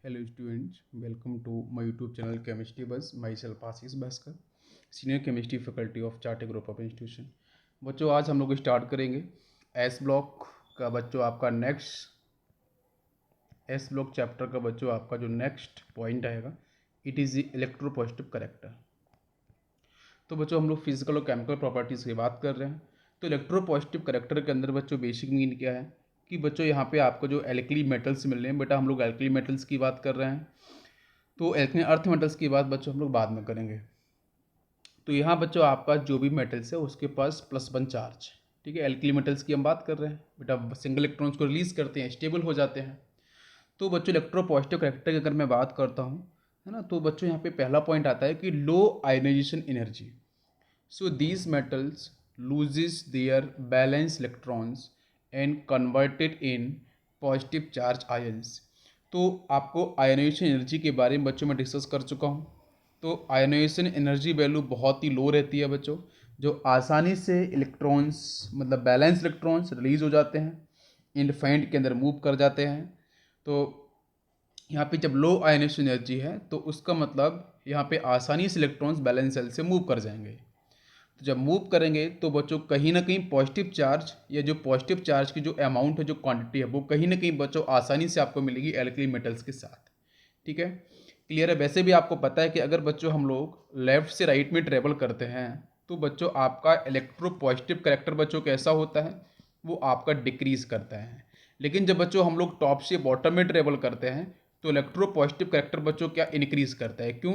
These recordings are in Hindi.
Hello students, welcome to my YouTube channel Chemistry Buzz. Myself Ashish Bhaskar, Senior Chemistry Faculty of Chartered Group of Institution. बच्चों आज हम लोग स्टार्ट करेंगे एस ब्लॉक का बच्चों आपका एस ब्लॉक चैप्टर का बच्चों आपका जो नेक्स्ट पॉइंट आएगा इट इज़ इलेक्ट्रोपॉजिटिव करेक्टर। तो बच्चों हम लोग फिजिकल और केमिकल प्रॉपर्टीज़ की बात कर रहे हैं। तो इलेक्ट्रोपॉजिटिव करेक्टर के अंदर बच्चों बेसिक मीन क्या है कि बच्चों यहाँ पे आपको जो एल्कली मेटल्स मिल रहे हैं, बेटा हम लोग एल्कली मेटल्स की बात कर रहे हैं। तो एल्कली अर्थ मेटल्स की बात बच्चों हम लोग बाद में करेंगे। तो यहाँ बच्चों आपका जो भी मेटल्स है उसके पास +1 चार्ज, ठीक है। एल्कली मेटल्स की हम बात कर रहे हैं, बेटा सिंगल इलेक्ट्रॉन्स को रिलीज करते हैं, स्टेबल हो जाते हैं। तो बच्चों इलेक्ट्रोपॉजिटिव करेक्टर की अगर मैं बात करता हूँ, है ना, तो बच्चों यहाँ पे पहला पॉइंट आता है कि low ionisation energy. So these metals loses their valence electrons and converted in positive charge ions। तो आपको आयोनाइजेशन एनर्जी के बारे में बच्चों में डिस्कस कर चुका हूँ। तो आयोनाइजेशन एनर्जी वैल्यू बहुत ही लो रहती है बच्चों, जो आसानी से इलेक्ट्रॉन्स मतलब बैलेंस इलेक्ट्रॉन्स रिलीज हो जाते हैं, इनफाइनाइट के अंदर मूव कर जाते हैं। तो यहाँ पे जब लो आयोनाइजेशन एनर्जी है तो उसका मतलब यहाँ पे आसानी से इलेक्ट्रॉन्स बैलेंस सेल से मूव कर जाएंगे। तो जब मूव करेंगे तो बच्चों कहीं ना कहीं पॉजिटिव चार्ज या जो पॉजिटिव चार्ज की जो अमाउंट है, जो क्वांटिटी है, वो कहीं ना कहीं बच्चों आसानी से आपको मिलेगी एल्कली मेटल्स के साथ, ठीक है। क्लियर है। वैसे भी आपको पता है कि अगर बच्चों हम लोग लेफ्ट से राइट में ट्रेवल करते हैं तो बच्चों आपका इलेक्ट्रो पॉजिटिव करेक्टर बच्चों कैसा होता है, वो आपका डिक्रीज करता है। लेकिन जब बच्चों हम लोग टॉप से बॉटम में ट्रेवल करते हैं तो इलेक्ट्रो पॉजिटिव करेक्टर बच्चों क्या इंक्रीज करता है। क्यों?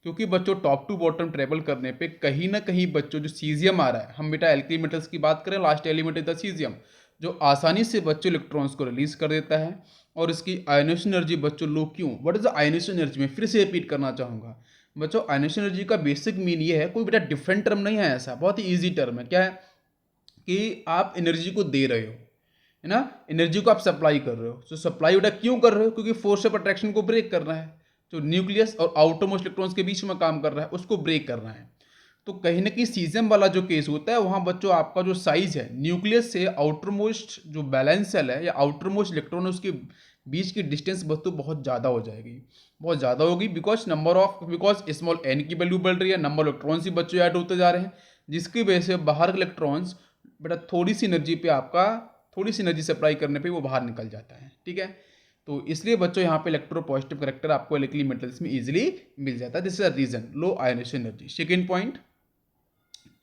क्योंकि बच्चों टॉप टू बॉटम ट्रेवल करने पे कहीं ना कहीं बच्चों जो सीजियम आ रहा है, हम बेटा एल्कली मेटल्स की बात करें, last element is the caesium, जो आसानी से बच्चों इलेक्ट्रॉन्स को रिलीज कर देता है और इसकी आयोनेशन एनर्जी बच्चों लो। क्यों? What is the ionisation energy? मैं फिर से रिपीट करना चाहूँगा बच्चों, आयोनेशन एनर्जी का बेसिक मीन ये है, कोई बेटा डिफरेंट टर्म नहीं है, ऐसा बहुत ही ईजी टर्म है। क्या है कि आप एनर्जी को दे रहे हो, है ना, एनर्जी को आप सप्लाई कर रहे हो। तो सप्लाई बेटा क्यों कर रहे हो? क्योंकि फोर्स ऑफ अट्रैक्शन को ब्रेक करना है, जो न्यूक्लियस और आउटरमोस्ट इलेक्ट्रॉन्स के बीच में काम कर रहा है उसको ब्रेक करना है। तो कहीं ना कहीं सीजियम वाला जो केस होता है वहाँ बच्चों आपका जो साइज है न्यूक्लियस से आउटरमोस्ट जो बैलेंस सेल है या आउटरमोस्ट इलेक्ट्रॉन है उसके बीच की डिस्टेंस बच्चों बहुत ज़्यादा हो जाएगी, बहुत ज़्यादा होगी। बिकॉज स्मॉल एन की वैल्यू बढ़ रही है, नंबर इलेक्ट्रॉन्स ही बच्चों ऐड होते जा रहे हैं, जिसकी वजह से बाहर के इलेक्ट्रॉन्स बेटा थोड़ी सी एनर्जी सप्लाई करने पे वो बाहर निकल जाता है, ठीक है। तो इसलिए बच्चों यहाँ पे इलेक्ट्रोपॉजिटिव करेक्टर आपको एल्कली मेटल्स में इजीली मिल जाता है। This is a reason, low ionisation energy. Second point,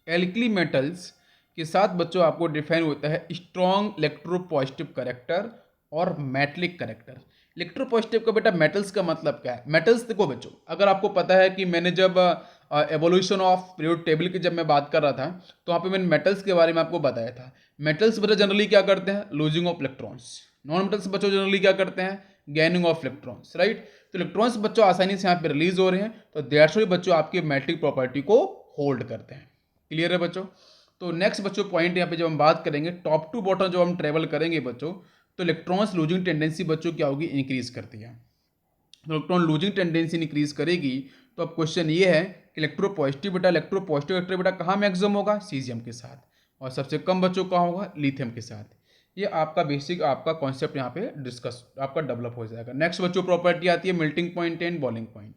alkali metals के साथ बच्चों आपको डिफाइन होता है स्ट्रॉन्ग इलेक्ट्रोपॉजिटिव करेक्टर और मेटलिक करेक्टर। इलेक्ट्रोपॉजिटिव का बेटा मेटल्स का मतलब क्या है? मेटल्स देखो बच्चों, अगर आपको पता है कि मैंने जब एवोल्यूशन ऑफ पीरियोडिक टेबल की जब मैं बात कर रहा था तो वहाँ पे मैंने मेटल्स के बारे में आपको बताया था। मेटल्स बच्चों जनरली क्या करते हैं? Losing of electrons. Non metals बच्चों जनरली क्या करते हैं? Gaining of electrons, right. तो इलेक्ट्रॉन्स बच्चों आसानी से यहाँ पे रिलीज हो रहे हैं, तो दैट्स व्हाई बच्चों आपके मेटलिक प्रॉपर्टी को होल्ड करते हैं। क्लियर है बच्चों? तो नेक्स्ट बच्चों पॉइंट यहाँ पे जब हम बात करेंगे टॉप टू बॉटम जब हम ट्रेवल करेंगे बच्चों, तो इलेक्ट्रॉन्स लूजिंग टेंडेंसी बच्चों क्या होगी? इंक्रीज करती है। इलेक्ट्रॉन लूजिंग टेंडेंसी इंक्रीज करेगी। तो अब क्वेश्चन ये है कि इलेक्ट्रोपॉजिटिव बेटा कहाँ मैक्सिमम होगा? सीजियम के साथ। और सबसे कम बच्चों कहाँ होगा? लिथियम के साथ। ये आपका बेसिक आपका कॉन्सेप्ट यहाँ पे डिस्कस आपका डेवलप हो जाएगा। नेक्स्ट बच्चों प्रॉपर्टी आती है melting point and boiling point.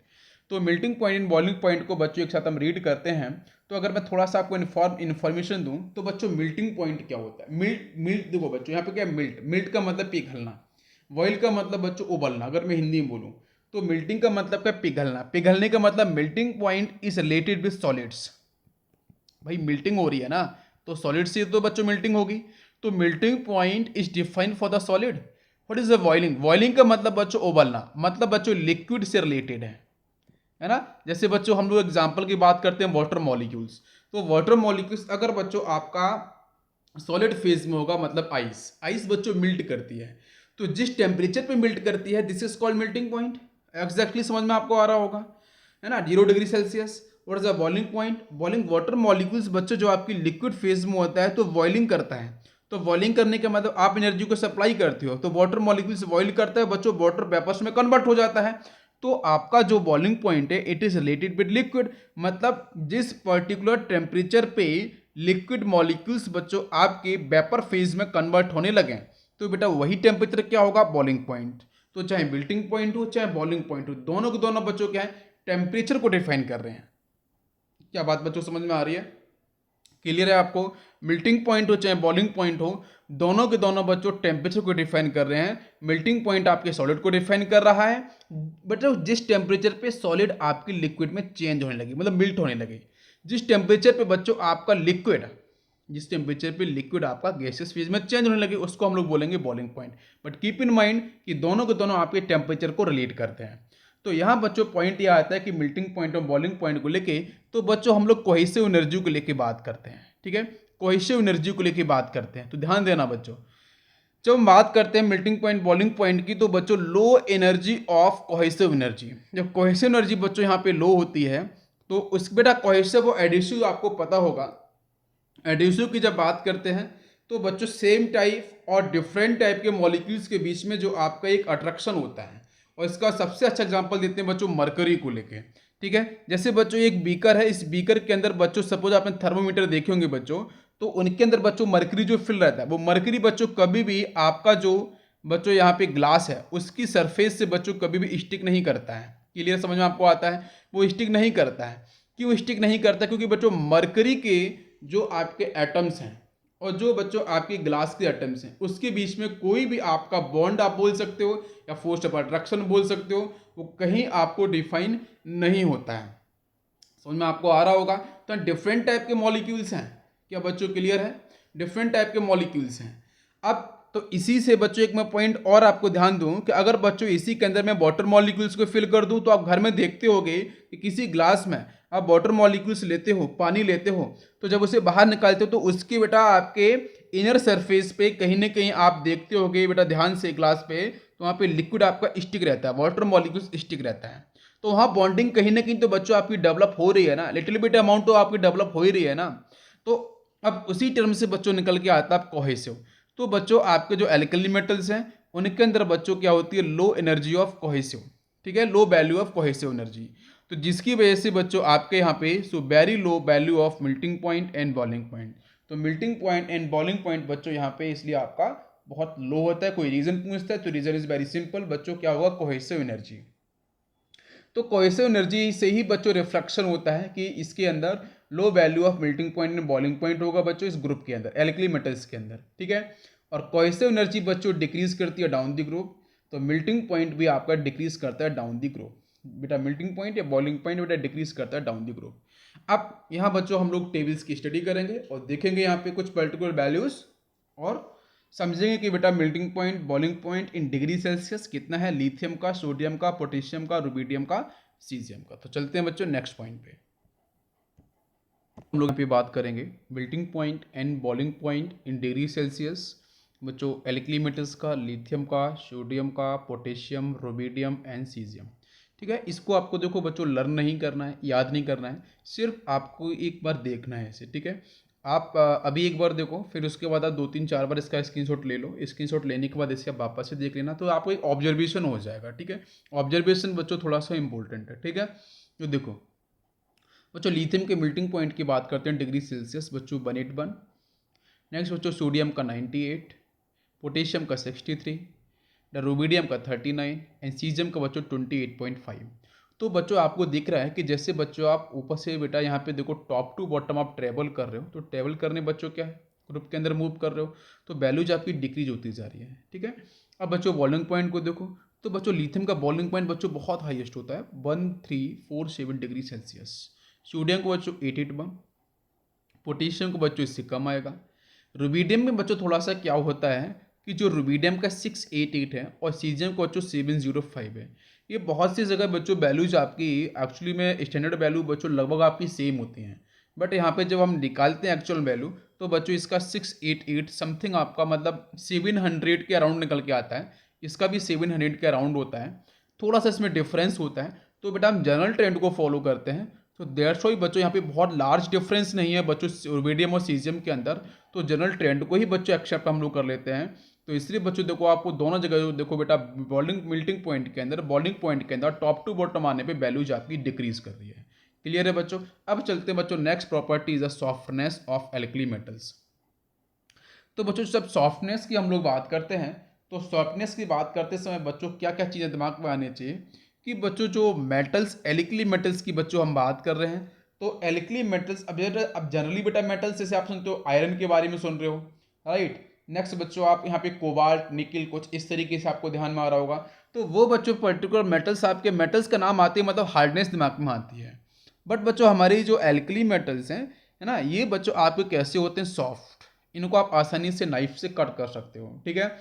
तो melting point and boiling point को बच्चों एक साथ हम रीड करते हैं। तो अगर मैं थोड़ा सा आपको इन्फॉर्मेशन दूं तो बच्चों मेल्टिंग पॉइंट क्या होता है? मिल्ट देखो बच्चों यहाँ पे क्या है? मिल्ट का मतलब पिघलना, बॉइल का मतलब बच्चों उबलना, अगर मैं हिंदी में बोलूँ तो मेल्टिंग का मतलब क्या? पिघलना। पिघलने का मतलब melting point is related with solids. भाई मेल्टिंग हो रही है ना, तो सॉलिड से तो बच्चों मेल्टिंग होगी। तो melting point is defined for the solid. What is the boiling? Boiling का मतलब बच्चों उबलना, मतलब बच्चों लिक्विड से रिलेटेड है ना। जैसे बच्चों हम लोग एग्जांपल की बात करते हैं वाटर मॉलिक्यूल्स, तो वाटर मॉलिक्यूल्स अगर बच्चों आपका सॉलिड फेज में होगा मतलब आइस बच्चों मिल्ट करती है। तो जिस टेम्परेचर पे मिल्ट करती है this is called melting point. Exactly समझ में आपको आ रहा होगा, है ना, 0 degree Celsius. What is the boiling point? Boiling water molecules बच्चों जो आपकी लिक्विड फेज में होता है तो बॉइलिंग करता है। तो बॉइलिंग करने का मतलब आप एनर्जी को सप्लाई करते हो, तो वाटर मॉलिक्यूल्स बॉइल करता है बच्चों, वाटर वेपर्स में कन्वर्ट हो जाता है। तो आपका जो बॉइलिंग पॉइंट है it is related with liquid, मतलब जिस पर्टिकुलर टेम्परेचर पे लिक्विड मॉलिक्यूल्स बच्चों आपके वेपर फेज में कन्वर्ट होने लगे तो बेटा वही टेम्परेचर क्या होगा? Boiling point. तो चाहे मेल्टिंग पॉइंट हो चाहे बॉइलिंग पॉइंट हो, दोनों के दोनों बच्चों क्या है, टेम्परेचर को डिफाइन कर रहे हैं। क्या बात बच्चों समझ में आ रही है? क्लियर है आपको? मेल्टिंग पॉइंट हो चाहे बॉइलिंग पॉइंट हो, दोनों के दोनों बच्चों टेम्परेचर को डिफाइन कर रहे हैं। मेल्टिंग पॉइंट आपके सॉलिड को डिफाइन कर रहा है, बच्चों जिस टेम्परेचर पे सॉलिड आपकी लिक्विड में चेंज होने लगी, मतलब मिल्ट होने लगी। जिस टेम्परेचर पे बच्चों आपका लिक्विड, जिस टेम्परेचर पे लिक्विड आपका गैसेस फेज में चेंज होने लगे, उसको हम लोग बोलेंगे boiling point. But keep in mind कि दोनों के दोनों आपके टेम्परेचर को रिलेट करते हैं। तो यहाँ बच्चों पॉइंट यह आता है कि मेल्टिंग पॉइंट और बॉइलिंग पॉइंट को लेके तो बच्चों हम लोग कोहेसिव एनर्जी को लेके बात करते हैं। ठीक है, कोहेसिव एनर्जी को लेके बात करते हैं। तो ध्यान देना बच्चों, जब हम बात करते हैं मेल्टिंग पॉइंट बॉइलिंग पॉइंट की, तो बच्चों low energy of cohesive energy, जब कोहेसिव एनर्जी बच्चों यहाँ पे लो होती है तो उस बेटा कोहेसिव और एडिसिव आपको पता होगा। एडिसिव की जब बात करते हैं तो बच्चों सेम टाइप और डिफरेंट टाइप के मॉलिक्यूल्स के बीच में जो आपका एक अट्रैक्शन होता है, और इसका सबसे अच्छा एग्जांपल देते हैं बच्चों मरकरी को लेके। ठीक है, जैसे बच्चों एक बीकर है, इस बीकर के अंदर बच्चों सपोज आपने थर्मोमीटर देखे होंगे बच्चों, तो उनके अंदर बच्चों मरकरी जो फिल रहता है, वो मरकरी बच्चों कभी भी आपका जो बच्चों यहाँ पे ग्लास है उसकी सरफेस से बच्चों कभी भी स्टिक नहीं करता है। क्लियर समझ में आपको आता है? वो स्टिक नहीं करता है। क्यों स्टिक नहीं करता? क्योंकि बच्चों मरकरी के जो आपके एटम्स हैं और जो बच्चों आपके ग्लास के एटम्स हैं उसके बीच में कोई भी आपका बॉन्ड आप बोल सकते हो या फोर्स ऑफ अट्रैक्शन बोल सकते हो, वो कहीं आपको डिफाइन नहीं होता है। समझ में आपको आ रहा होगा? तो डिफरेंट टाइप के मॉलिक्यूल्स हैं। क्या बच्चों क्लियर है? डिफरेंट टाइप के मॉलिक्यूल्स हैं। अब तो इसी से बच्चों एक मैं पॉइंट और आपको ध्यान दूं कि अगर बच्चों इसी के अंदर मैं वाटर मॉलिक्यूल्स को फिल कर दूं, तो आप घर में देखते होगे कि किसी ग्लास में आप वाटर मॉलिक्यूल्स लेते हो, पानी लेते हो, तो जब उसे बाहर निकालते हो तो उसके बेटा आपके इनर सरफेस पे कहीं ना कहीं आप देखते होगे बेटा ध्यान से ग्लास पे, तो वहाँ पे लिक्विड आपका स्टिक रहता है, वाटर मॉलिक्यूल्स स्टिक रहता है। तो वहाँ बॉन्डिंग कहीं ना कहीं तो बच्चों आपकी डेवलप हो रही है ना, लिटिल बिट अमाउंट तो आपकी डेवलप हो ही रही है ना। तो अब उसी टर्म से बच्चों निकल के आता है कोहेसिव। तो बच्चों आपके जो एल्कली मेटल्स हैं उनके अंदर बच्चों क्या होती है, लो एनर्जी ऑफ कोहेसिव। ठीक है, low value of cohesive energy, तो जिसकी वजह से बच्चों आपके यहाँ पे so very low value of melting point and boiling point. तो melting point and boiling point बच्चों यहाँ पे इसलिए आपका बहुत लो होता है। कोई रीजन पूछता है तो रीजन इज वेरी सिंपल बच्चों, क्या होगा, कोहेसिव एनर्जी। तो कोहेसिव एनर्जी से ही बच्चों रिफ्लेक्शन होता है कि इसके अंदर लो value of melting point and boiling point होगा बच्चों इस ग्रुप के अंदर, एल्कली मेटल्स के अंदर। ठीक है, और कोहेसिव एनर्जी बच्चों डिक्रीज करती है डाउन द ग्रुप, तो मेल्टिंग पॉइंट भी आपका डिक्रीज करता है डाउन द ग्रुप। बेटा मेल्टिंग पॉइंट या बॉइलिंग पॉइंट बेटा डिक्रीज करता है डाउन द ग्रुप। अब यहाँ बच्चों हम लोग टेबल्स की स्टडी करेंगे और देखेंगे यहाँ पे कुछ पर्टिकुलर वैल्यूज, और समझेंगे कि बेटा melting point boiling point in degree Celsius कितना है, लिथियम का, सोडियम का, पोटेशियम का, रुबिडियम का, सीजियम का। तो चलते हैं बच्चों नेक्स्ट पॉइंट पे। हम लोग पे बात करेंगे melting point and boiling point in degree Celsius बच्चों, एल्कली मेटल्स का, लिथियम का, सोडियम का, पोटेशियम, रुबिडियम एंड सीजियम। ठीक है, इसको आपको देखो बच्चों लर्न नहीं करना है, याद नहीं करना है, सिर्फ आपको एक बार देखना है इसे। ठीक है, आप अभी एक बार देखो, फिर उसके बाद आप 2-3-4 बार इसका स्क्रीनशॉट ले लो। स्क्रीनशॉट लेने के बाद इसे आप वापस से देख लेना, तो आपको एक ऑब्जर्वेशन हो जाएगा। ठीक है, ऑब्जर्वेशन बच्चों थोड़ा सा इंपॉर्टेंट है। ठीक है, तो देखो बच्चों लिथियम के मेल्टिंग पॉइंट की बात करते हैं डिग्री सेल्सियस बच्चों 181। नेक्स्ट बच्चों सोडियम का 98, पोटेशियम का 63, रुबिडियम का 39 एंड सीजियम का बच्चों 28.5। तो बच्चों आपको दिख रहा है कि जैसे बच्चों आप ऊपर से बेटा यहाँ पे देखो टॉप टू बॉटम आप ट्रेवल कर रहे हो, तो ट्रेवल करने बच्चों क्या है, ग्रुप के अंदर मूव कर रहे हो, तो वैल्यूज आपकी डिक्रीज होती जा रही है। ठीक है, अब बच्चों बॉइलिंग पॉइंट को देखो, तो बच्चों लिथियम का बॉइलिंग पॉइंट बच्चों बहुत हाईएस्ट होता है 1347 डिग्री सेल्सियस। सोडियम को बच्चों 881, पोटेशियम को बच्चों इससे कम आएगा। रुबिडियम में बच्चों थोड़ा सा क्या होता है कि जो रुबिडियम का 688 है और सीजियम का बच्चों 705 है। ये बहुत सी जगह बच्चों वैल्यूज आपकी एक्चुअली में स्टैंडर्ड वैल्यू बच्चों लगभग आपकी सेम होती हैं, बट यहाँ पे जब हम निकालते हैं एक्चुअल वैल्यू तो बच्चों इसका 688 समथिंग आपका मतलब 700 के अराउंड निकल के आता है, इसका भी 700 के अराउंड होता है, थोड़ा सा इसमें डिफरेंस होता है। तो बेटा हम जनरल ट्रेंड को फॉलो करते हैं, तो दैट्स व्हाई बच्चों यहाँ पे बहुत लार्ज डिफरेंस नहीं है बच्चों रुबिडियम और सीजियम के अंदर, तो जनरल ट्रेंड को ही बच्चों एक्सेप्ट हम लोग कर लेते हैं। तो इसलिए बच्चों देखो आपको दोनों जगह देखो बेटा बॉइलिंग मेल्टिंग पॉइंट के अंदर, बॉइलिंग पॉइंट के अंदर टॉप टू बॉटम आने पे वैल्यूज आपकी डिक्रीज कर रही है। क्लियर है बच्चों? अब चलते हैं बच्चों next property is the softness of alkali metals. तो बच्चों जब सॉफ्टनेस की हम लोग बात करते हैं तो सॉफ्टनेस की बात करते समय बच्चों क्या क्या चीज़ें दिमाग में आनी चाहिए कि बच्चों जो मेटल्स एल्कली मेटल्स की बच्चों हम बात कर रहे हैं, तो एल्कली मेटल्स अब जनरली बेटा मेटल्स जैसे आप सुनते हो आयरन के बारे में सुन रहे हो, राइट। नेक्स्ट बच्चों आप यहाँ पे कोबाल्ट निकिल कुछ इस तरीके से आपको ध्यान में आ रहा होगा। तो वो बच्चों पर्टिकुलर मेटल्स, आपके मेटल्स का नाम आते हैं मतलब हार्डनेस दिमाग में आती है। बट बच्चों हमारी जो एल्कली मेटल्स हैं, है ना, ये बच्चों आपके कैसे होते हैं, सॉफ्ट। इनको आप आसानी से नाइफ से कट कर सकते हो, ठीक है।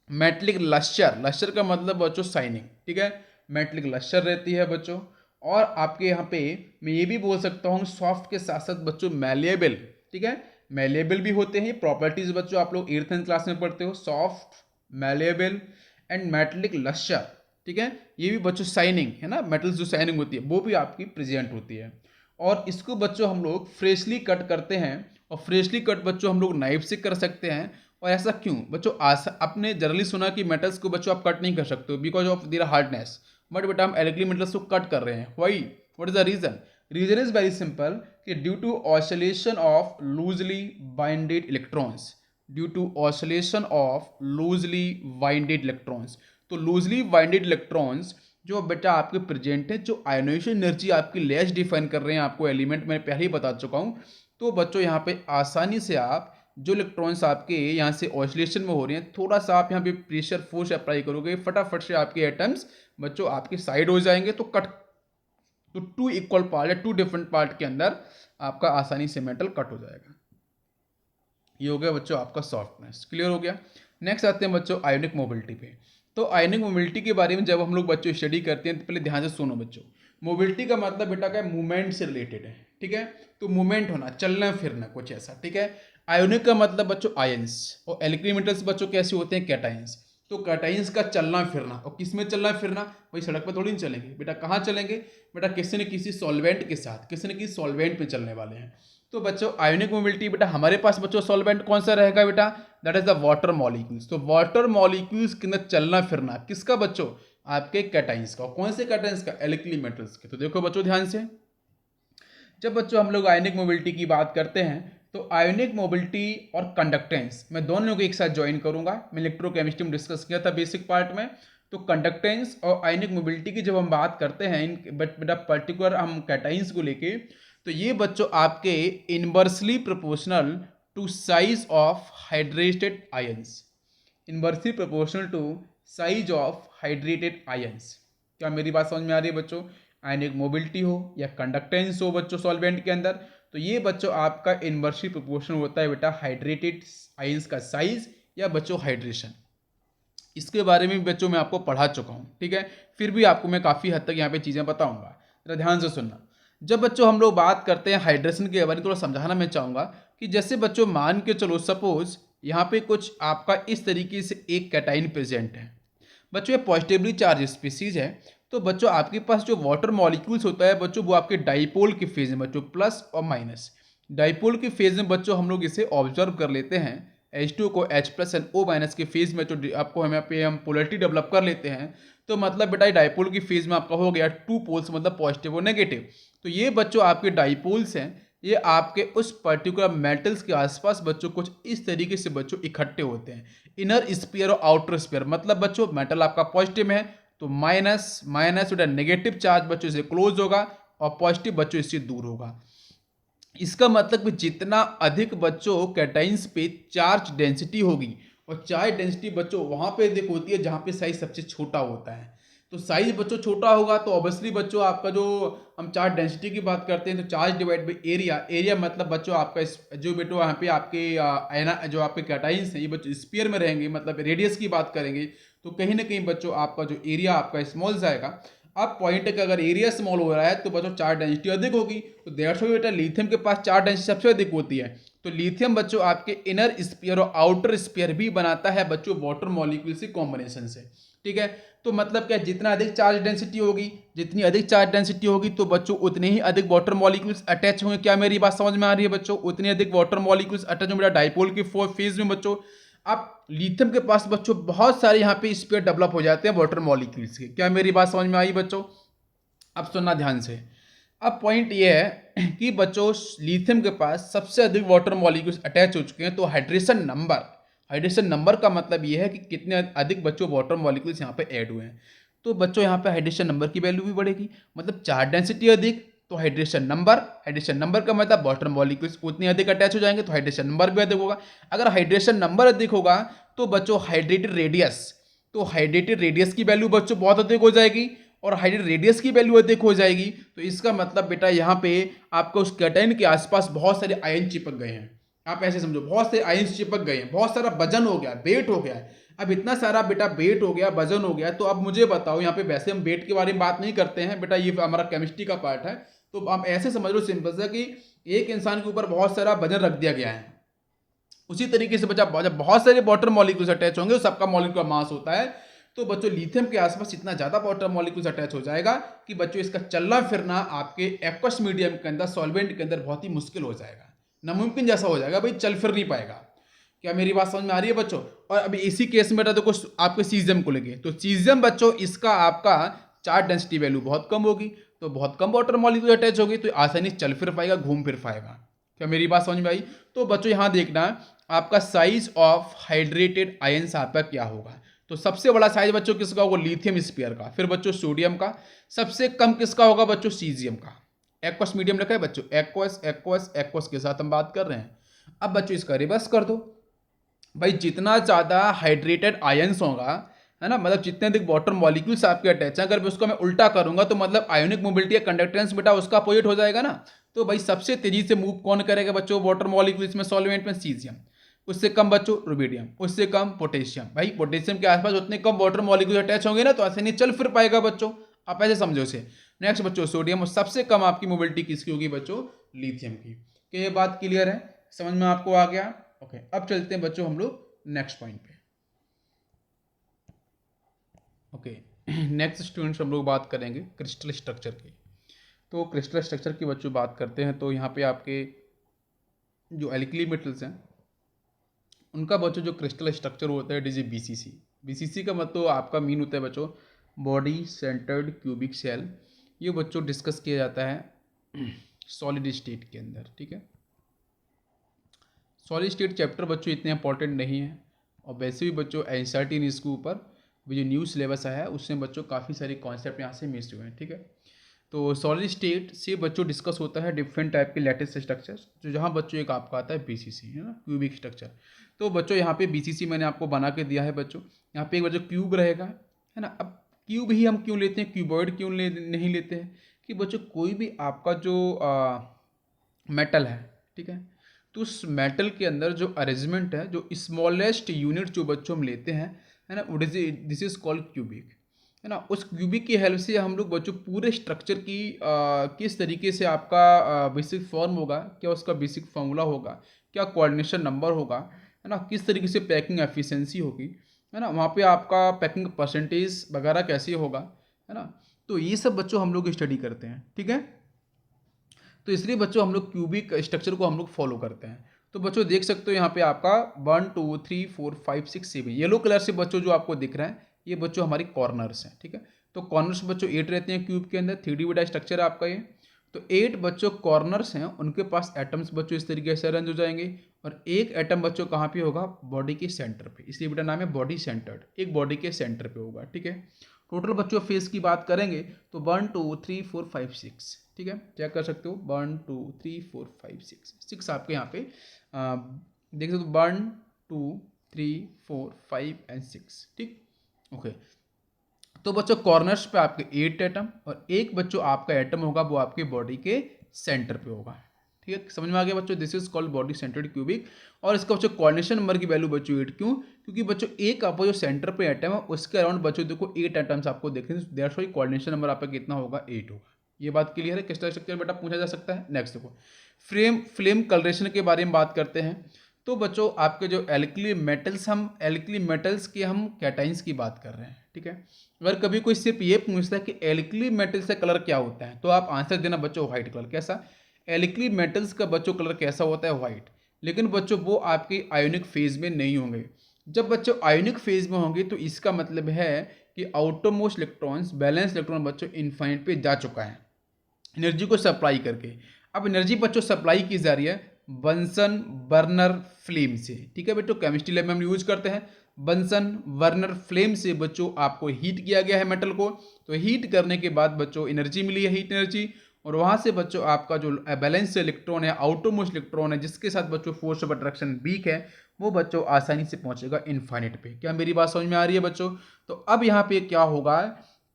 मेटलिक लश्चर, लश्चर का मतलब बच्चों शाइनिंग, ठीक है। मेटलिक लश्चर रहती है बच्चों। और आपके यहाँ पे मैं ये भी बोल सकता हूँ सॉफ्ट के साथ साथ बच्चों मैलिएबल, ठीक है। मैलिएबल भी होते हैं प्रॉपर्टीज बच्चों, आप लोग 8th क्लास में पढ़ते हो, soft, malleable and metallic lustre, ठीक है। ये भी बच्चों शाइनिंग, है ना, मेटल्स जो शाइनिंग होती है वो भी आपकी प्रेजेंट होती है। और इसको बच्चों हम लोग फ्रेशली कट करते हैं, और फ्रेशली कट बच्चों हम लोग नाइफ से कर सकते हैं। और ऐसा क्यों बच्चों, आपने जनरली सुना कि मेटल्स को बच्चों आप कट नहीं कर सकते हो because of their hardness, but बेटा हम एल्कली मेटल्स को कट कर रहे हैं, why, what is the reason? Reason is very simple कि due to oscillation of loosely binded electrons, due to oscillation of loosely binded electrons. तो लूजली बाइंडेड इलेक्ट्रॉन्स जो बेटा आपके प्रेजेंट है, जो आयोनाइजेशन एनर्जी आपकी लेस डिफाइन कर रहे हैं आपको एलिमेंट, मैं पहले ही बता चुका हूँ। तो बच्चों यहाँ पे आसानी से आप जो इलेक्ट्रॉन्स आपके यहाँ से ऑसिलेशन में हो रहे हैं, थोड़ा सा आप यहाँ पे प्रेशर फोर्स अप्लाई करोगे, फटाफट से आपके एटम्स बच्चों आपके साइड हो जाएंगे। तो कट, तो 2 इक्वल पार्ट या 2 डिफरेंट पार्ट के अंदर आपका आसानी से मेटल कट हो जाएगा। ये हो गया बच्चों आपका सॉफ्टनेस, क्लियर हो गया। नेक्स्ट आते हैं बच्चों आयोनिक मोबिलिटी पे। तो आयोनिक मोबिलिटी के बारे में जब हम लोग बच्चों स्टडी करते हैं तो पहले ध्यान से सुनो बच्चों। मोबिलिटी का मतलब बेटा क्या, मूवमेंट से रिलेटेड है, ठीक है। तो मूवमेंट होना, चलना फिरना कुछ ऐसा, ठीक है। आयोनिक का मतलब बच्चों आयंस, और एल्कली मेटल्स बच्चों कैसे होते हैं, कैटायंस। तो कैटायंस का चलना फिरना, और किस में चलना फिरना, वही सड़क पर थोड़ी नहीं चलेंगे बेटा, कहाँ चलेंगे बेटा, किसी न किसी सॉल्वेंट के साथ, किसी न किसी सॉल्वेंट में चलने वाले हैं। तो बच्चों आयोनिक मोबिलिटी बेटा हमारे पास बच्चों सॉल्वेंट कौन सा रहेगा बेटा, that is the water molecules. तो वाटर मॉलिक्यूल्स के अंदर चलना फिरना किसका बच्चों, आपके कैटायंस का। कौन से कैटायंस का, एल्कली मेटल्स के। तो देखो बच्चों ध्यान से, जब बच्चों हम लोग आयोनिक मोबिलिटी की बात करते हैं तो आयोनिक मोबिलिटी और कंडक्टेंस मैं दोनों को एक साथ ज्वाइन करूंगा। मैं इलेक्ट्रोकेमिस्ट्री में डिस्कस किया था बेसिक पार्ट में। तो कंडक्टेंस और आयोनिक मोबिलिटी की जब हम बात करते हैं इन बेटा पर्टिकुलर हम कैटाइंस को लेके, तो ये बच्चों आपके inversely proportional to size of hydrated ions, inversely proportional to size of hydrated ions. क्या मेरी बात समझ में आ रही है बच्चों? आयनिक मोबिलिटी हो या कंडक्टेंस हो बच्चों सॉल्वेंट के अंदर, तो ये बच्चों आपका इनवर्सली प्रोपोर्शनल होता है बेटा हाइड्रेटेड आयंस का साइज या बच्चों हाइड्रेशन। इसके बारे में भी बच्चों मैं आपको पढ़ा चुका हूँ, ठीक है। फिर भी आपको मैं काफ़ी हद तक यहाँ पे चीज़ें बताऊँगा, जरा ध्यान से सुनना। जब बच्चों हम लोग बात करते हैं हाइड्रेशन के बारे में, थोड़ा समझाना मैं चाहूँगा कि जैसे बच्चों मान के चलो सपोज यहाँ पे कुछ आपका इस तरीके से एक कैटाइन प्रेजेंट है बच्चों, ये पॉजिटिवली चार्ज स्पीसीज है। तो बच्चों आपके पास जो वाटर मॉलिक्यूल्स होता है बच्चों, वो आपके डाइपोल के फेज में बच्चों, प्लस और माइनस। डाइपोल के फेज में बच्चों हम लोग इसे ऑब्जर्व कर लेते हैं, H2 को H+ एंड O- के फेज में जो आपको हम यहाँ पे हम पोलरिटी डेवलप कर लेते हैं। तो मतलब बेटा डाइपोल की फेज में आपका हो गया 2 पोल्स, मतलब पॉजिटिव और नेगेटिव। तो ये बच्चों आपके डाइपोल्स हैं, ये आपके उस पर्टिकुलर मेटल्स के आसपास बच्चों कुछ इस तरीके से बच्चों इकट्ठे होते हैं, इनर स्पीयर और आउटर स्पीयर। मतलब बच्चों मेटल आपका पॉजिटिव है तो माइनस माइनस नेगेटिव चार्ज बच्चों से क्लोज होगा और पॉजिटिव बच्चों इससे दूर होगा। इसका मतलब कि जितना अधिक बच्चों कैटाइंस पे चार्ज डेंसिटी होगी, और चार्ज डेंसिटी बच्चों वहाँ पे अधिक होती है जहाँ पे साइज सबसे छोटा होता है। तो साइज बच्चों छोटा होगा तो ऑब्वियसली बच्चों आपका जो हम चार्ज डेंसिटी की बात करते हैं तो charge divide by area, area मतलब बच्चों आपका जो बेटो यहाँ पे आपके आयना जो आपके कैटाइंस हैं ये बच्चों स्पीयर में रहेंगे, मतलब रेडियस की बात करेंगे तो कहीं ना कहीं बच्चों आपका जो एरिया आपका स्मॉल जाएगा। अब पॉइंट है कि अगर एरिया स्मॉल हो रहा है तो बच्चों चार्ज डेंसिटी अधिक होगी, तो दैट्स व्हाई बेटा लिथियम के पास चार्ज डेंसिटी सबसे अधिक होती है। तो लिथियम बच्चों आपके इनर स्पीयर और आउटर स्पीयर भी बनाता है बच्चों वाटर मॉलिक्यूल से कॉम्बिनेशन से, ठीक है। तो मतलब क्या, जितना अधिक चार्ज डेंसिटी होगी, जितनी अधिक चार्ज डेंसिटी होगी तो बच्चों उतने ही अधिक वाटर मॉलिक्यूल्स अटैच होंगे। क्या मेरी बात समझ में आ रही है बच्चों? उतनी अधिक वाटर मॉलिक्यूल्स अटैच होंगे डाइपोल के फेज में बच्चों। अब लिथियम के पास बच्चों बहुत सारे यहाँ पे स्पीयर डेवलप हो जाते हैं वाटर मॉलिक्यूल्स के। क्या मेरी बात समझ में आई बच्चों? अब सुनना ध्यान से। अब पॉइंट ये है कि बच्चों लिथियम के पास सबसे अधिक वाटर मॉलिक्यूल्स अटैच हो चुके हैं, तो हाइड्रेशन नंबर हाइड्रेशन नंबर का मतलब ये है कि कितने अधिक बच्चों वाटर मॉलिक्यूल्स यहाँ पे ऐड हुए हैं। तो बच्चों यहाँ पे हाइड्रेशन नंबर की वैल्यू भी बढ़ेगी, मतलब चार्ज डेंसिटी अधिक तो हाइड्रेशन नंबर का मतलब वाटर मॉलिक्यूल्स उतने अधिक अटैच हो जाएंगे तो हाइड्रेशन नंबर भी अधिक होगा। अगर हाइड्रेशन नंबर अधिक होगा तो बच्चों हाइड्रेटेड रेडियस की वैल्यू बच्चों बहुत अधिक हो जाएगी, और हाइड्रेटेड रेडियस की वैल्यू अधिक हो जाएगी तो इसका मतलब बेटा यहाँ पे आपको उस कैटायन के आसपास बहुत सारे आयन चिपक गए हैं। आप ऐसे समझो, बहुत से आयंस चिपक गए हैं, बहुत सारा वजन हो गया, वेट हो गया है। अब इतना सारा बेटा वेट हो गया, वजन हो गया, तो अब मुझे बताओ, यहाँ पे वैसे हम वेट के बारे में बात नहीं करते हैं बेटा, ये हमारा केमिस्ट्री का पार्ट है। तो आप ऐसे समझ लो सिंपल सा कि एक इंसान के ऊपर बहुत सारा वजन रख दिया गया है, उसी तरीके से बच्चा जब बहुत सारे वाटर मॉलिक्यूल्स अटैच होंगे, सबका मॉलिक्यूल का मास होता है, तो बच्चों लिथियम के आसपास इतना ज्यादा वाटर मॉलिक्यूल्स अटैच हो जाएगा कि बच्चों इसका चलना फिरना आपके एक्वस मीडियम के अंदर, सॉल्वेंट के अंदर बहुत ही मुश्किल हो जाएगा, नामुमकिन जैसा हो जाएगा, भाई चल फिर नहीं पाएगा। क्या मेरी बात समझ में आ रही है बच्चों? और अभी इसी केस में बेटा देखो आपके सीजियम को लेंगे, तो सीजियम बच्चों इसका आपका चार्ज डेंसिटी वैल्यू बहुत कम होगी, तो बहुत कम वाटर मॉलिक्यूल अटैच होगी, तो आसानी से चल फिर पाएगा, घूम फिर पाएगा। क्या मेरी बात समझ में आई? तो बच्चों यहां देखना आपका साइज ऑफ हाइड्रेटेड आयंस आपका क्या होगा। तो सबसे बड़ा साइज बच्चों किसका होगा? लिथियम स्फीयर का। फिर बच्चों सोडियम का। सबसे कम किसका होगा बच्चों? सीजियम का। एक्वस मीडियम लिखा है बच्चों, एक्वस एक्वस एक्वस के साथ हम बात कर रहे हैं। अब बच्चों इसका रिवर्स कर दो, भाई जितना ज्यादा हाइड्रेटेड आयंस होगा, है ना, मतलब जितने अधिक वाटर मॉलिक्यूल्स आपके अटैच हैं, अगर उसको मैं उल्टा करूंगा तो मतलब आयोनिक मोबिलिटी या कंडक्टेंस बेटा उसका अपोजिट हो जाएगा ना। तो भाई सबसे तेजी से मूव कौन करेगा बच्चों वाटर मॉलिक्यूल्स में, सॉल्वेंट में? सीजियम। उससे कम बच्चों रुबिडियम, उससे कम पोटेशियम। भाई पोटेशियम के आसपास उतने कम वाटर मॉलिक्यूल अटैच होंगे ना, तो ऐसे नहीं चल फिर पाएगा बच्चों, आप ऐसे समझो इसे। नेक्स्ट बच्चों सोडियम, और सबसे कम आपकी मोबिलिटी किसकी होगी बच्चों? लिथियम की। क्या ये बात क्लियर है? समझ में आपको आ गया? ओके, अब चलते हैं बच्चों हम लोग नेक्स्ट पॉइंट पे। ओके, नेक्स्ट स्टूडेंट्स हम लोग बात करेंगे क्रिस्टल स्ट्रक्चर की। तो क्रिस्टल स्ट्रक्चर की बच्चों बात करते हैं, तो यहाँ पे आपके जो एल्कली मेटल्स हैं उनका बच्चों जो क्रिस्टल स्ट्रक्चर होता है, इट बीसीसी। बीसीसी का मतलब आपका मीन होता है बच्चों बॉडी सेंटर्ड क्यूबिक सेल। ये बच्चों डिस्कस किया जाता है सॉलिड स्टेट के अंदर, ठीक है। सॉलिड स्टेट चैप्टर बच्चों इतने इंपॉर्टेंट नहीं है, और वैसे भी बच्चों एनसीईआरटी ने इसके ऊपर जो न्यू सिलेबस आया है उसमें बच्चों काफ़ी सारे कॉन्सेप्ट यहाँ से मिस हुए हैं, ठीक है। तो सॉलिड स्टेट से बच्चों डिस्कस होता है डिफरेंट टाइप के लैटिस स्ट्रक्चर्स, जो जहाँ बच्चों एक आपका आता है बीसीसी, है ना, क्यूबिक स्ट्रक्चर। तो बच्चों यहाँ पे बीसीसी मैंने आपको बना के दिया है बच्चों। यहाँ पे एक बच्चों क्यूब रहेगा, है ना। अब क्यूब ही हम क्यों लेते हैं, क्यूबॉइड क्यों नहीं लेते हैं? कि बच्चों कोई भी आपका जो मेटल है, ठीक है, तो उस मेटल के अंदर जो अरेंजमेंट है, जो स्मॉलेस्ट यूनिट जो बच्चों हम लेते हैं, है ना, दिस इज कॉल्ड क्यूबिक, है ना। उस क्यूबिक की हेल्प से हम लोग बच्चों पूरे स्ट्रक्चर की किस तरीके से आपका बेसिक फॉर्म होगा, क्या उसका बेसिक फॉर्मूला होगा, क्या कोऑर्डिनेशन नंबर होगा, है ना, किस तरीके से पैकिंग एफिशिएंसी होगी, है ना, वहाँ पे आपका पैकिंग परसेंटेज वगैरह कैसे होगा, है ना। तो ये सब बच्चों हम लोग स्टडी करते हैं, ठीक है। तो इसलिए बच्चों हम लोग क्यूबिक स्ट्रक्चर को हम लोग फॉलो करते हैं। तो बच्चों देख सकते हो यहाँ पे आपका 1 2 3 4 5 6 7 येलो कलर से बच्चों जो आपको दिख रहा है, ये बच्चों हमारी कॉर्नर्स हैं, ठीक है। तो कॉर्नर्स बच्चों 8 रहते हैं क्यूब के अंदर, 3D बेटा स्ट्रक्चर है आपका ये। तो 8 बच्चों कॉर्नर्स हैं, उनके पास एटम्स बच्चों इस तरीके से अरेंज हो जाएंगे, और एक एटम बच्चों कहाँ पे होगा? बॉडी के सेंटर पे, इसलिए बेटा नाम है बॉडी सेंटर्ड, एक बॉडी के सेंटर पे होगा, ठीक है। टोटल बच्चों फेस की बात करेंगे तो 1 2 3 4 5 6, ठीक है, चेक कर सकते हो 1 2 3 4 5 6 आपके यहाँ पे देख सकते हो 1 2 3 4 5 एंड 6, ठीक, ओके। तो बच्चों कॉर्नर्स पे आपके 8 एटम, और एक बच्चों आपका एटम होगा वो आपके बॉडी के सेंटर पे होगा, ठीक है। समझ में आ गया बच्चों? This is called body centred cubic. और इसका बच्चों कोऑर्डिनेशन नंबर की वैल्यू बच्चों 8 क्यों? क्योंकि बच्चों एक आपको जो सेंटर पे एटम है उसके अराउंड बच्चों देखो 8 एटम्स आपको देख रहे हैं, दैट्स व्हाई कोऑर्डिनेशन नंबर आपका कितना होगा? 8 होगा। ये बात क्लियर है? क्रिस्टल स्ट्रक्चर बेटा पूछा जा सकता है। नेक्स्ट देखो फ्लेम कलरेशन के बारे में बात करते हैं। तो बच्चों आपके जो एल्कली मेटल्स, हम एल्कली मेटल्स के हम कैटाइंस की बात कर रहे हैं, ठीक है। अगर कभी कोई सिर्फ ये पूछता है कि एल्कली मेटल्स का कलर क्या होता है, तो आप आंसर देना बच्चों व्हाइट कलर। कैसा? एल्कली मेटल्स का बच्चों कलर कैसा होता है? व्हाइट। लेकिन बच्चों वो आपके आयोनिक फेज में नहीं होंगे। जब बच्चों आयोनिक फेज में होंगे तो इसका मतलब है कि आउटरमोस्ट इलेक्ट्रॉन्स, बैलेंस इलेक्ट्रॉन बच्चों इन्फाइनाइट पे जा चुका है एनर्जी को सप्लाई करके। अब एनर्जी बच्चों सप्लाई की जा रही है, बंसन बर्नर फ्लेम से। ठीक है बच्चों, केमिस्ट्री लैब में हम यूज करते हैं बंसन बर्नर फ्लेम से बच्चों आपको हीट किया गया है मेटल को। तो हीट करने के बाद बच्चों एनर्जी मिली है, हीट एनर्जी, और वहां से बच्चों आपका जो बैलेंस इलेक्ट्रॉन है, आउटरमोस्ट इलेक्ट्रॉन है, जिसके साथ बच्चों फोर्स ऑफ अट्रैक्शन वीक है, वो बच्चों आसानी से पहुंचेगा इनफाइनाइट पे। क्या मेरी बात समझ में आ रही है बच्चों? तो अब यहाँ पे क्या होगा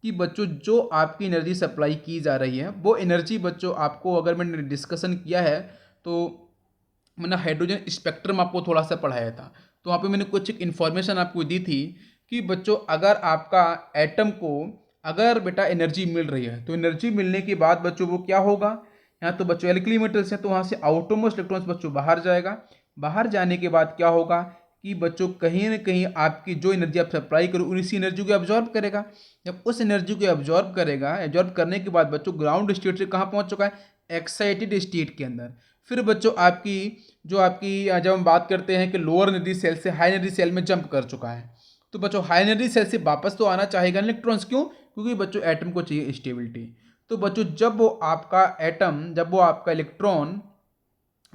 कि बच्चों जो आपकी एनर्जी सप्लाई की जा रही है वो एनर्जी बच्चों आपको, अगर मैंने डिस्कशन किया है तो मैंने हाइड्रोजन स्पेक्ट्रम आपको थोड़ा सा पढ़ाया था, तो वहाँ पे मैंने कुछ एक इन्फॉर्मेशन आपको दी थी कि बच्चों अगर आपका एटम को अगर बेटा एनर्जी मिल रही है तो एनर्जी मिलने के बाद बच्चों वो क्या होगा, यहाँ तो बच्चों एल्कली मेटल्स हैं तो वहाँ से आउटरमोस्ट इलेक्ट्रॉन्स बच्चों बाहर जाएगा। बाहर जाने के बाद क्या होगा कि बच्चों कहीं ना कहीं आपकी जो एनर्जी आप सप्लाई करो उसी एनर्जी को एब्जॉर्ब करेगा। जब उस एनर्जी को एब्जॉर्ब करेगा, एब्जॉर्ब करने के बाद बच्चों ग्राउंड स्टेट से कहाँ पहुँच चुका है, एक्साइटेड स्टेट के अंदर। फिर बच्चों आपकी जो आपकी जब हम बात करते हैं कि लोअर एनर्जी सेल से हाई एनर्जी सेल में जंप कर चुका है, तो बच्चों हाई एनर्जी सेल से वापस तो आना चाहेगा इलेक्ट्रॉन्स, क्यों? क्योंकि बच्चों एटम को चाहिए स्टेबिलिटी। तो बच्चों जब वो आपका एटम, जब वो आपका इलेक्ट्रॉन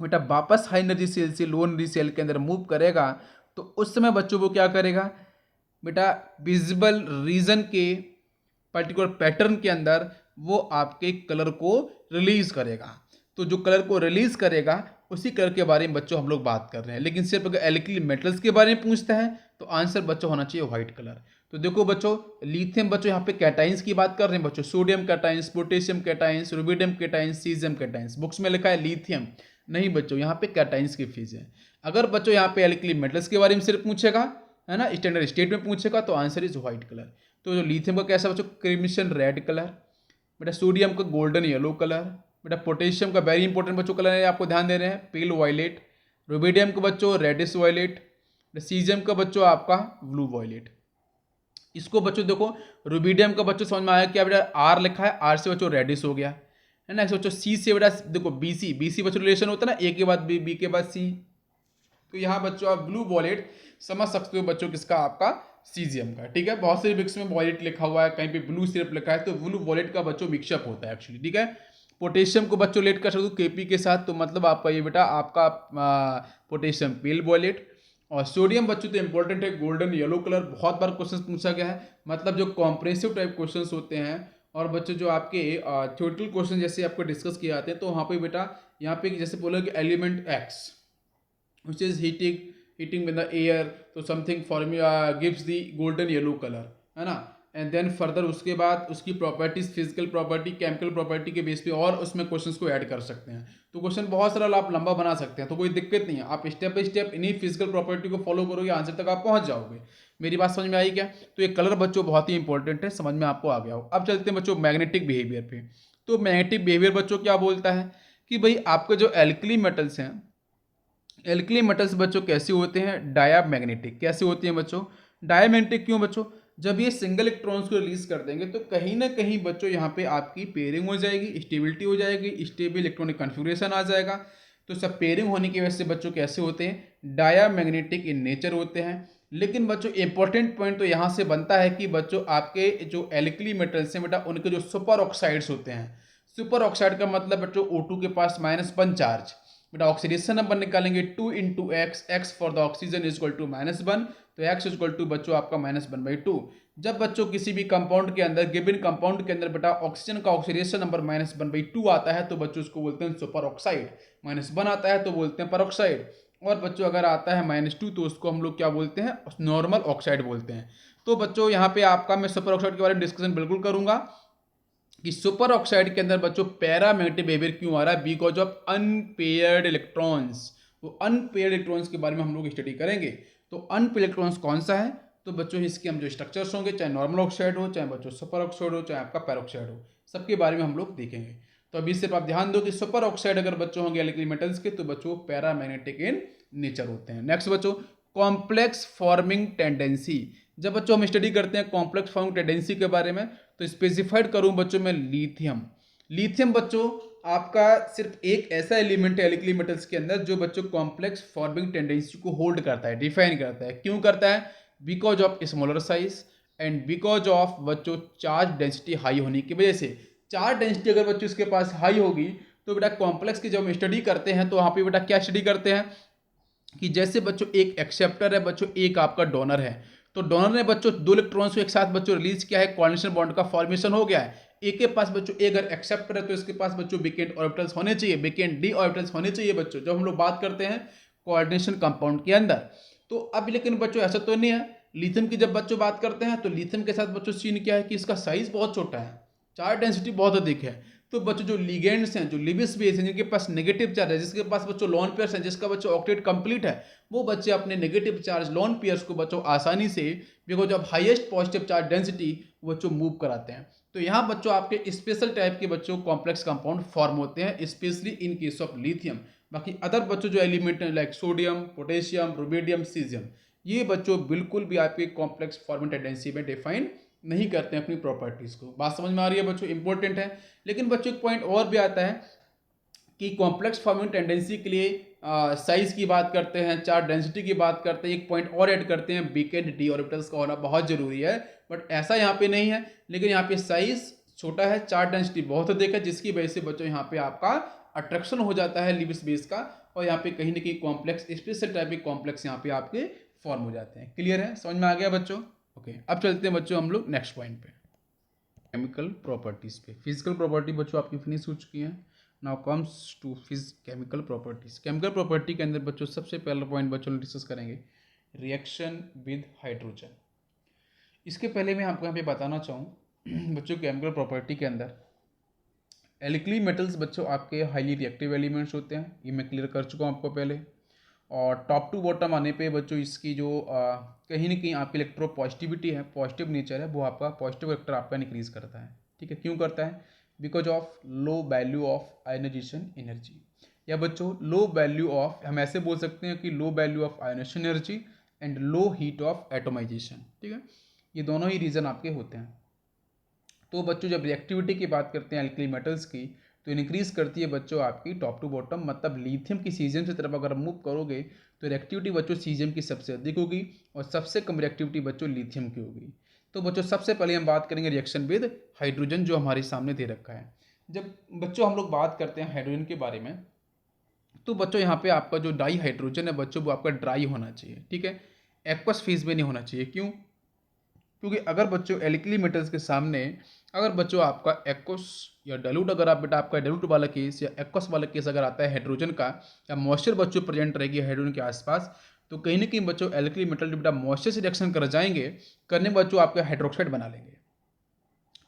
बेटा वापस हाई एनर्जी सेल से लो एनर्जी सेल के अंदर मूव करेगा, तो उस समय बच्चों वो क्या करेगा बेटा, विजिबल रीजन के पर्टिकुलर पैटर्न के अंदर वो आपके कलर को रिलीज करेगा। तो जो कलर को रिलीज करेगा उसी कलर के बारे में बच्चों हम लोग बात कर रहे हैं। लेकिन सिर्फ अगर एल्कली मेटल्स के बारे में पूछता है तो आंसर बच्चों होना चाहिए व्हाइट कलर। तो देखो बच्चों, लिथियम बच्चों यहाँ पे कैटाइंस की बात कर रहे हैं बच्चों, sodium cations, potassium cations, rubidium cations, caesium cations. Books में लिखा है लिथियम, नहीं बच्चों यहाँ पे कैटाइंस की फीस है। अगर बच्चों यहाँ पे एल्कली मेटल्स के बारे में सिर्फ पूछेगा, है ना, स्टैंडर्ड स्टेट में पूछेगा, तो आंसर इज व्हाइट कलर। तो जो लिथियम का कैसा बच्चों, क्रिमिशन रेड कलर, बेटा सोडियम का गोल्डन येलो कलर, बेटा पोटेशियम का वेरी इंपॉर्टेंट बच्चों कलर है, आपको ध्यान दे रहे हैं, पेल वायलेट, रुबिडियम का बच्चों रेडिश वायलेट, सीजियम का बच्चों आपका ब्लू वायलेट। इसको बच्चों देखो, रुबिडियम का बच्चों समझ में आया क्या बेटा, आर लिखा है, आर से बच्चों रेडिश हो गया, है ना। बच्चों सी से बेटा देखो बीसी, बीसी बच्चों रिलेशन होता है ना, ए के बाद बी, बी के बाद सी। तो यहाँ बच्चों आप ब्लू वॉलेट समझ सकते हो बच्चों किसका, आपका सीजियम का। ठीक है, बहुत सारे बुक्स में वॉलेट लिखा हुआ है, कहीं पे ब्लू सिर्फ लिखा है, तो ब्लू वॉलेट का बच्चों मिक्सअप होता है एक्चुअली। ठीक है, पोटेशियम को बच्चों लेट कर सकते हो केपी के साथ, तो मतलब आपका ये बेटा आपका पोटेशियम पेल वॉलेट। और सोडियम बच्चों तो इंपॉर्टेंट है, गोल्डन येलो कलर, बहुत बार क्वेश्चन पूछा गया है, मतलब जो कॉम्प्रेसिव टाइप क्वेश्चन होते हैं। और बच्चों जो आपके थ्योरेटिकल क्वेश्चन जैसे आपको डिस्कस किए जाते हैं, तो वहाँ पे बेटा यहाँ पे जैसे बोला कि element x which is heating with the air, तो something formula gives the golden yellow color, है ना। एंड देन फर्दर उसके बाद उसकी properties, physical property, chemical property के बेस पे और उसमें क्वेश्चंस को ऐड कर सकते हैं। तो क्वेश्चन बहुत सारा आप लंबा बना सकते हैं, तो कोई दिक्कत नहीं है, आप स्टेप बाय स्टेप इन्हीं फिजिकल प्रॉपर्टी को फॉलो करोगे, आंसर तक आप पहुंच जाओगे। मेरी बात समझ में आई क्या? तो ये कलर बच्चों बहुत ही इंपॉर्टेंट है, समझ में आपको आ गया हो। अब चलते हैं बच्चों मैग्नेटिक बिहेवियर पे। तो मैग्नेटिक बिहेवियर बच्चों क्या बोलता है कि भाई आपके जो एल्कली मेटल्स हैं, एल्कली मेटल्स बच्चों कैसे होते हैं, डायामैग्नेटिक। कैसे होती हैं बच्चों, डायामैग्नेटिक क्यों बच्चों, जब ये सिंगल इलेक्ट्रॉन्स को रिलीज कर देंगे तो कहीं ना कहीं बच्चों यहाँ पे आपकी पेयरिंग हो जाएगी, स्टेबिलिटी हो जाएगी, स्टेबल इलेक्ट्रॉनिक कन्फिग्रेशन आ जाएगा। तो सब पेयरिंग होने की वजह से बच्चों कैसे होते हैं, डायामैग्नेटिक इन नेचर होते हैं। लेकिन बच्चों इंपॉर्टेंट पॉइंट तो यहाँ से बनता है कि बच्चों आपके जो एल्कली मेटल्स हैं बेटा, उनके जो सुपर ऑक्साइड्स होते हैं, सुपर ऑक्साइड का मतलब बच्चों O2 के पास -1 चार्ज, बेटा ऑक्सीडेशन नंबर निकालेंगे 2 × x, x for the oxygen is equal to -1, तो x इज इक्वल टू बच्चों आपका -1/2। जब बच्चों किसी भी कंपाउंड के अंदर, गिवन कंपाउंड के अंदर बेटा ऑक्सीजन का ऑक्सीडेशन नंबर -1/2 आता है, तो बच्चों उसको बोलते हैं सुपर ऑक्साइड। -1 आता है तो बोलते हैं परऑक्साइड, और बच्चों अगर आता है -2 तो उसको हम लोग क्या बोलते हैं, नॉर्मल ऑक्साइड बोलते हैं। तो बच्चों यहाँ पे आपका मैं सुपर ऑक्साइड के बारे में डिस्कशन बिल्कुल करूंगा कि सुपर ऑक्साइड के अंदर बच्चों पैरामैग्नेटिक बिहेवियर क्यों आ रहा है, बिकॉज ऑफ अनपेयर्ड इलेक्ट्रॉन्स। तो अनपेयर्ड इलेक्ट्रॉन्स के बारे में हम लोग स्टडी करेंगे। तो अनपेयर्ड इलेक्ट्रॉन्स कौन सा है, तो बच्चों इसके हम जो स्ट्रक्चर्स होंगे, चाहे नॉर्मल ऑक्साइड हो, चाहे बच्चों सुपर ऑक्साइड हो, चाहे आपका पैरोक्साइड हो, सबके बारे में हम लोग देखेंगे। तो अभी सिर्फ आप ध्यान दो कि सुपर ऑक्साइड अगर बच्चों होंगे एल्कली मेटल्स के, तो बच्चों पैरामैग्नेटिक इन नेचर होते हैं। नेक्स्ट बच्चों कॉम्प्लेक्स फॉर्मिंग टेंडेंसी। जब बच्चों हम स्टडी करते हैं कॉम्प्लेक्स फॉर्मिंग टेंडेंसी के बारे में, तो स्पेसिफाइड करूं बच्चों में लिथियम। लिथियम बच्चों आपका सिर्फ एक ऐसा एलिमेंट है एल्कली मेटल्स के अंदर जो बच्चों कॉम्प्लेक्स फॉर्मिंग टेंडेंसी को होल्ड करता है, डिफाइन करता है। क्यों करता है, because of smaller size and because of बच्चों चार्ज डेंसिटी हाई होने की वजह से। चार्ज डेंसिटी अगर बच्चों इसके पास हाई होगी तो बेटा कॉम्प्लेक्स की जब हम स्टडी करते हैं तो वहाँ पे बेटा क्या स्टडी करते हैं कि जैसे बच्चों एक एक्सेप्टर है बच्चों, एक आपका डोनर है, तो डोनर ने बच्चों 2 इलेक्ट्रॉन्स को एक साथ बच्चों रिलीज किया है, कोऑर्डिनेशन बॉन्ड का फॉर्मेशन हो गया है। एक के पास बच्चों एक अगर एक्सेप्टर है तो इसके पास बच्चों वीकेंड ऑर्बिटल्स होने चाहिए, वीकेंड डी ऑर्बिटल्स होने चाहिए बच्चों, जब हम लोग बात करते हैं कोऑर्डिनेशन कंपाउंड के अंदर। तो अब लेकिन बच्चों ऐसा तो नहीं है। लिथियम की जब बच्चों बात करते हैं तो लिथियम के साथ बच्चों सीन क्या है कि इसका साइज बहुत छोटा है, चार्ज डेंसिटी बहुत अधिक है। तो बच्चों जो लिगेंड्स हैं, जो लिविस बेस हैं, जिनके पास नेगेटिव चार्ज है, जिसके पास बच्चों लोन पेयर्स हैं, जिसका बच्चों ऑक्टेट कंप्लीट है, वो बच्चे अपने नेगेटिव चार्ज लोन पेयर्स को बच्चों आसानी से, because of highest positive charge density, बच्चों मूव कराते हैं। तो यहाँ बच्चों आपके स्पेशल टाइप के बच्चों कॉम्प्लेक्स कंपाउंड फॉर्म होते हैं, specially in case of lithium. बाकी अदर बच्चों जो एलिमेंट हैं like sodium, potassium, rubidium, caesium, ये बच्चों बिल्कुल भी आपके कॉम्प्लेक्स फॉर्मेट टेंडेंसी में डिफाइन नहीं करते हैं अपनी प्रॉपर्टीज़ को। बात समझ में आ रही है बच्चों, इंपॉर्टेंट है। लेकिन बच्चों एक पॉइंट और भी आता है कि कॉम्प्लेक्स फॉर्मिंग टेंडेंसी के लिए साइज की बात करते हैं, चार्ज डेंसिटी की बात करते हैं, एक पॉइंट और ऐड करते हैं, वीकेंड डी ऑर्बिटल्स का होना बहुत जरूरी है। बट ऐसा यहाँ पे नहीं है, लेकिन यहाँ पे साइज छोटा है, चार्ज डेंसिटी बहुत अधिक है, जिसकी वजह से बच्चों यहाँ पे आपका अट्रैक्शन हो जाता है लिविस बेस का, और यहाँ पे कहीं ना कहीं कॉम्प्लेक्स स्पेशल टाइप के कॉम्प्लेक्स यहाँ पे आपके फॉर्म हो जाते हैं। क्लियर है, समझ में आ गया बच्चों? ओके, अब चलते हैं बच्चों हम लोग नेक्स्ट पॉइंट पे, केमिकल प्रॉपर्टीज पे। फिजिकल प्रॉपर्टी बच्चों आपकी फिनिश हो चुकी है। Now comes to chemical properties. Chemical property के अंदर बच्चों सबसे पहला पॉइंट बच्चों डिस्कस करेंगे रिएक्शन विद हाइड्रोजन। इसके पहले मैं आपको यहाँ पे बताना चाहूँ बच्चों केमिकल प्रॉपर्टी के अंदर एल्कली मेटल्स बच्चों आपके हाईली रिएक्टिव एलिमेंट्स होते हैं, ये मैं क्लियर कर चुका हूँ आपको पहले। और टॉप टू बॉटम आने पे बच्चों इसकी जो कहीं ना कहीं आपकी इलेक्ट्रो पॉजिटिविटी है, पॉजिटिव नेचर है, वो आपका पॉजिटिव वेक्टर आपका इंक्रीज करता है। ठीक है, क्यों करता है? Because of low value of ionisation energy, या बच्चों लो वैल्यू ऑफ, हम ऐसे बोल सकते हैं कि low value of ionisation energy and low heat of atomisation. ठीक है, ये दोनों ही रीज़न आपके होते हैं। तो बच्चों जब रिएक्टिविटी की बात करते हैं एल्कली मेटल्स की, तो इंक्रीज करती है बच्चों आपकी टॉप टू बॉटम, मतलब लिथियम की सीजियम की तरफ अगर मूव करोगे तो रिएक्टिविटी बच्चों सीजियम की सबसे अधिक होगी और सबसे कम रिएक्टिविटी बच्चों लिथियम की होगी। तो बच्चों सबसे पहले हम बात करेंगे रिएक्शन विद हाइड्रोजन, जो हमारे सामने दे रखा है। जब बच्चों हम लोग बात करते हैं हाइड्रोजन के बारे में, तो बच्चों यहाँ पे आपका जो डाई हाइड्रोजन है बच्चों वो आपका ड्राई होना चाहिए। ठीक है, एक्वस फेज में नहीं होना चाहिए। क्यों? क्योंकि अगर बच्चों एल्कली मेटल्स के सामने अगर बच्चों आपका एक्वस या डाइल्यूट, अगर आप बेटा आपका डाइल्यूट वाला केस या एक्वस वाला केस अगर आता है हाइड्रोजन का, या मॉइस्चर बच्चों प्रेजेंट रहेगी हाइड्रोजन के आसपास, तो कहीं ना कहीं बच्चों एल्कली मेटल जो बेटा मॉइस्चर से रिएक्शन कर जाएंगे, करने बच्चों आपके हाइड्रोक्साइड बना लेंगे,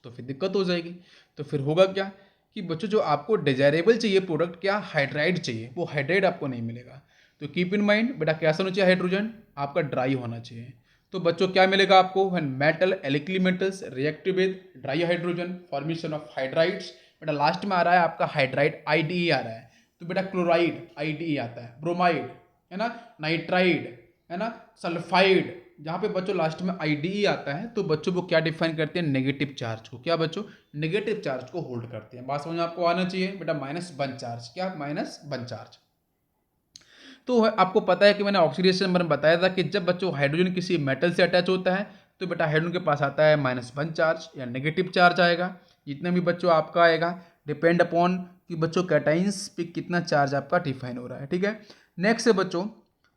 तो फिर दिक्कत हो जाएगी। तो फिर होगा क्या कि बच्चों जो आपको डिजायरेबल चाहिए प्रोडक्ट, क्या हाइड्राइड चाहिए, वो हाइड्राइड आपको नहीं मिलेगा। तो कीप इन माइंड बेटा कैसा होना चाहिए हाइड्रोजन, आपका ड्राई होना चाहिए। तो बच्चों क्या मिलेगा आपको, when metal alkali metals react with dry hydrogen, formation of hydrides. बेटा लास्ट में आ रहा है आपका हाइड्राइड, आईडीई आ रहा है, तो बेटा क्लोराइड आईडीई आता है, ब्रोमाइड है ना, नाइट्राइड है ना, सल्फाइड, जहाँ पे बच्चों लास्ट में आईडीई आता है, तो बच्चों वो क्या डिफाइन करते हैं, नेगेटिव चार्ज को। क्या बच्चों? नेगेटिव चार्ज को होल्ड करते हैं। बात समझ में आपको आना चाहिए बेटा, -1 चार्ज, क्या -1 चार्ज। तो आपको पता है कि मैंने ऑक्सीडेशन में बताया था कि जब बच्चों हाइड्रोजन किसी मेटल से अटैच होता है तो बेटा हाइड्रोजन के पास आता है -1 चार्ज या नेगेटिव चार्ज आएगा। जितने भी बच्चों आपका आएगा डिपेंड अपॉन कि बच्चों कैटाइंस पे कितना चार्ज आपका डिफाइन हो रहा है। ठीक है, नेक्स्ट है बच्चों,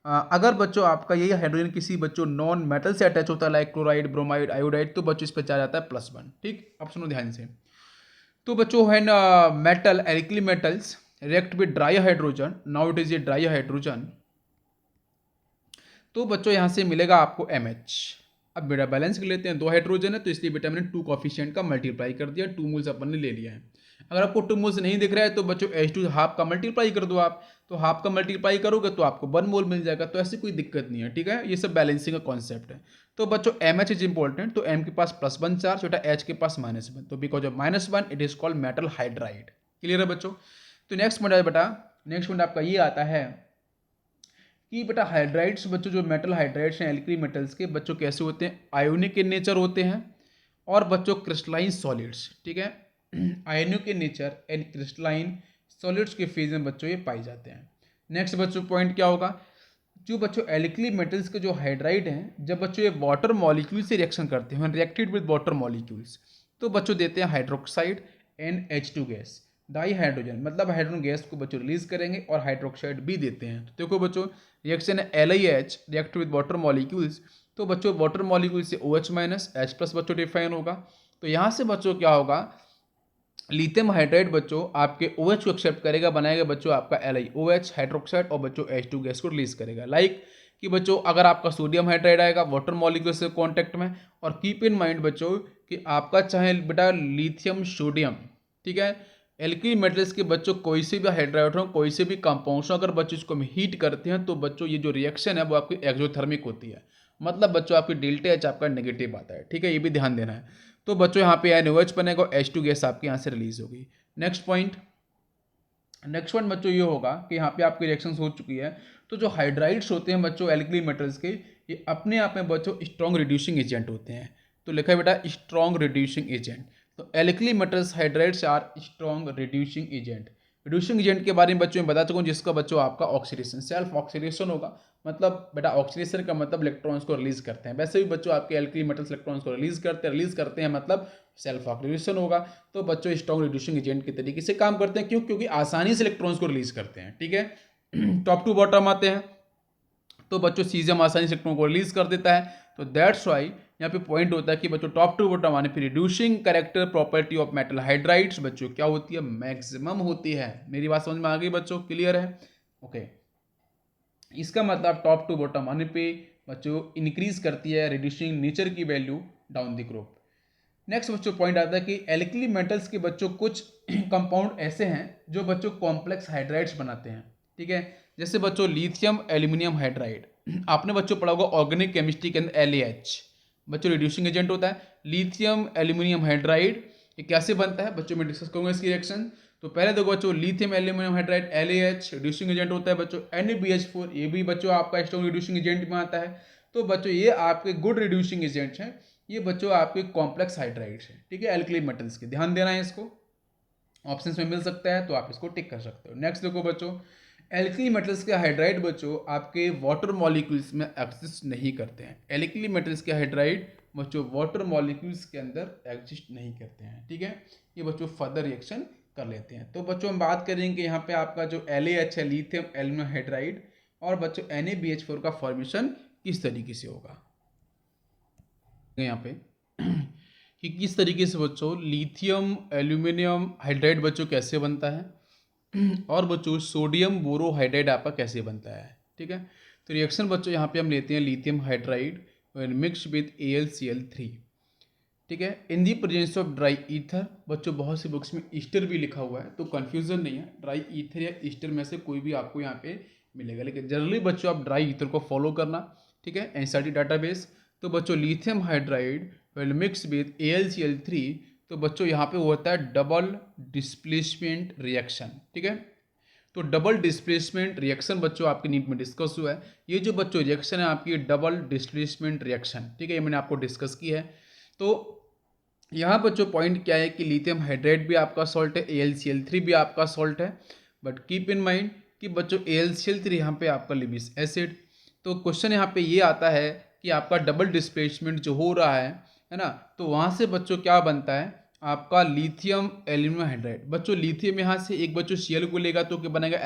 अगर बच्चों आपका यही हाइड्रोजन किसी बच्चों नॉन मेटल से अटैच होता है लाइक क्लोराइड, ब्रोमाइड, आयोडाइड, तो बच्चों इस पर चार्ज आता है +1। ठीक, अब सुनो ध्यान से। तो बच्चों है ना, metal alkali metals react with dry hydrogen, now it is a dry hydrogen, तो बच्चों यहाँ से मिलेगा आपको MH। अब बेटा बैलेंस कर लेते हैं, 2 हाइड्रोजन है तो इसलिए बेटा मैंने 2 कॉफिशिएंट का मल्टीप्लाई कर दिया, 2 मोल्स अपन ने ले लिया है। अगर आपको 2 मोल्स नहीं दिख रहा है तो बच्चों H2 हाफ का मल्टीप्लाई कर दो आप, तो हाफ का मल्टीप्लाई करोगे तो आपको 1 मोल मिल जाएगा, तो ऐसी कोई दिक्कत नहीं है। ठीक है, ये सब बैलेंसिंग का कॉन्सेप्ट है। तो बच्चों MH इज इंपॉर्टेंट, तो M के पास +1 चार्ज, बेटा H के पास -1, तो because of -1 it is called metal hydride. Clear है बच्चों? तो नेक्स्ट पॉइंट है बेटा, नेक्स्ट पॉइंट आपका ये आता है कि बेटा हाइड्राइड्स बच्चों, जो मेटल हाइड्राइड्स हैं एल्कली मेटल्स के बच्चों, कैसे होते हैं, आयोनिक इन नेचर होते हैं और बच्चों क्रिस्टलाइन सॉलिड्स। ठीक है, ionic in nature and crystalline solids के फेज में बच्चों ये पाए जाते हैं। नेक्स्ट बच्चों पॉइंट क्या होगा, जो बच्चों एल्कली मेटल्स के जो हाइड्राइड हैं, जब बच्चों ये वाटर मॉलिक्यूल से रिएक्शन करते हैं, रिएक्टेड विद वाटर मॉलिक्यूल्स, तो बच्चों देते हैं hydroxide NH2 gas. Di hydrogen मतलब हाइड्रोजन गैस को बच्चों रिलीज करेंगे और हाइड्रोक्साइड भी देते हैं। तो देखो बच्चों रिएक्शन है LiH react with water molecules, तो बच्चों वाटर मॉलिक्यूल से OH माइनस H प्लस बच्चों डिफाइन होगा। तो यहाँ से बच्चों क्या होगा, लिथियम हाइड्राइड बच्चों आपके OH को एक्सेप्ट करेगा, बनाएगा बच्चों आपका LiOH हाइड्रोक्साइड और बच्चों H2 गैस को रिलीज करेगा। लाइक कि बच्चों अगर आपका सोडियम हाइड्राइड आएगा वाटर मॉलिक्यूल से कांटेक्ट में, और कीप इन माइंड बच्चों कि आपका चाहे बेटा लिथियम सोडियम, ठीक है, एल्किल मेटल्स के बच्चों कोई से भी हाइड्राइड हो, कोई से भी कंपाउंड्स हो, अगर बच्चों इसको हम हीट करते हैं तो बच्चों ये जो रिएक्शन है वो आपकी एक्सोथर्मिक होती है, मतलब बच्चों आपकी डेल्टा एच आपका नेगेटिव आता है, ठीक है, ये भी ध्यान देना है। तो बच्चों यहाँ पे NaOH बनेगा, H2 गैस आपके यहाँ से रिलीज होगी। नेक्स्ट पॉइंट बच्चों ये होगा कि यहाँ पे आपकी रिएक्शन हो चुकी है, तो जो हाइड्राइड्स होते हैं बच्चों एल्कली मेटल्स के, ये अपने आप में बच्चों स्ट्रॉन्ग रिड्यूसिंग एजेंट होते हैं। तो लिखा है बेटा स्ट्रॉन्ग रिड्यूसिंग एजेंट। तो alkali metals hydrides are strong reducing agent. Reducing agent के बारे में बच्चों में बता चुका हूँ, जिसका बच्चों आपका ऑक्सीडेशन सेल्फ ऑक्सीडेशन होगा, मतलब बेटा ऑक्सीडेशन का मतलब इलेक्ट्रॉन्स को रिलीज करते हैं, वैसे भी बच्चों आपके एल्कली मेटल्स इलेक्ट्रॉन्स को रिलीज करते हैं मतलब सेल्फ ऑक्सीडेशन होगा। तो बच्चों स्ट्रॉन्ग रिड्यूसिंग एजेंट के तरीके से काम करते हैं, क्यों, क्योंकि आसानी से इलेक्ट्रॉन्स को रिलीज करते हैं, ठीक है। टॉप टू बॉटम आते हैं, तो बच्चों सीजियम आसानी से इलेक्ट्रॉन को रिलीज कर देता है। तो दैट्स वाई यहाँ पे पॉइंट होता है कि बच्चों टॉप टू बॉटम आने पे reducing character property of metal hydrides बच्चों क्या होती है, मैक्सिमम होती है। मेरी बात समझ में आ गई बच्चों, क्लियर है, ओके। इसका मतलब टॉप टू बॉटम आने पे बच्चों इंक्रीज करती है रिड्यूसिंग नेचर की value down the group. Next बच्चों पॉइंट आता है कि एल्कली मेटल्स के बच्चों कुछ कंपाउंड ऐसे हैं जो बच्चों कॉम्प्लेक्स हाइड्राइड्स बनाते हैं, ठीक है, जैसे बच्चों लिथियम एल्यूमिनियम हाइड्राइड, आपने बच्चों पढ़ा होगा ऑर्गेनिक केमिस्ट्री के अंदर LaH बच्चों रिड्यूसिंग एजेंट होता है। लिथियम एल्यूमिनियम हाइड्राइड ये कैसे बनता है बच्चों, मैं डिस्कस करूंगा इसकी रिएक्शन। तो पहले देखो बच्चों lithium aluminium hydride LaH reducing agent होता है बच्चों। NaBH4 ये भी बच्चों आपका स्ट्रॉन्ग रिड्यूसिंग एजेंट में आता है। तो बच्चों ये आपके गुड रिड्यूसिंग एजेंट्स हैं, ये बच्चों आपके कॉम्प्लेक्स हाइड्राइड्स हैं, ठीक है, एल्कली मेटल्स के, ध्यान देना है इसको, ऑप्शंस में मिल सकता है तो आप इसको टिक कर सकते हो। नेक्स्ट देखो बच्चों एल्कली मेटल्स के हाइड्राइड बच्चों आपके वाटर मॉलिक्यूल्स में एग्जिस्ट नहीं करते हैं। एल्कली मेटल्स के हाइड्राइड बच्चों वाटर मॉलिक्यूल्स के अंदर एग्जिस्ट नहीं करते हैं, ठीक है, ये बच्चों फर्दर रिएक्शन कर लेते हैं। तो बच्चों हम बात करेंगे यहाँ पे आपका जो LaH है लिथियम एल्यूमिनियम हाइड्राइड, और बच्चों NaBH4 का फॉर्मेशन किस तरीके से होगा यहाँ पे कि किस तरीके से बच्चों लिथियम एल्यूमिनियम हाइड्राइड बच्चों कैसे बनता है और बच्चों सोडियम बोरोहाइड्राइड आपका कैसे बनता है, ठीक है। तो रिएक्शन बच्चों यहाँ पे हम लेते हैं lithium hydride mix with AlCl3, ठीक है, in the presence of dry ether. बच्चों बहुत सी बुक्स में ईस्टर भी लिखा हुआ है, तो कन्फ्यूजन नहीं है, ड्राई ईथर या ईस्टर में से कोई भी आपको यहाँ पे मिलेगा, लेकिन जनरली बच्चों आप ड्राई ईथर को फॉलो करना, ठीक है, NCERT डाटाबेस। तो बच्चों lithium hydride will mix with AlCl3, तो बच्चों यहाँ पे होता है डबल डिस्प्लेसमेंट रिएक्शन, ठीक है। तो डबल डिस्प्लेसमेंट रिएक्शन बच्चों आपके नीट में डिस्कस हुआ है। ये जो बच्चों रिएक्शन है आपकी डबल डिस्प्लेसमेंट रिएक्शन, ठीक है, ये मैंने आपको डिस्कस की है। तो यहाँ बच्चों पॉइंट क्या है कि लिथियम हाइड्राइड भी आपका सॉल्ट है, AlCl3 भी आपका सॉल्ट है, बट कीप इन माइंड कि बच्चों AlCl3 यहाँ पे आपका लिबिस एसिड। तो क्वेश्चन यहाँ पे ये आता है कि आपका डबल डिस्प्लेसमेंट जो हो रहा है ना, तो वहाँ से बच्चों क्या बनता है आपका लिथियम एल्यूमिनियम हाइड्राइड। बच्चों लिथियम यहाँ से एक बच्चों Cl को लेगा तो क्या बनेगा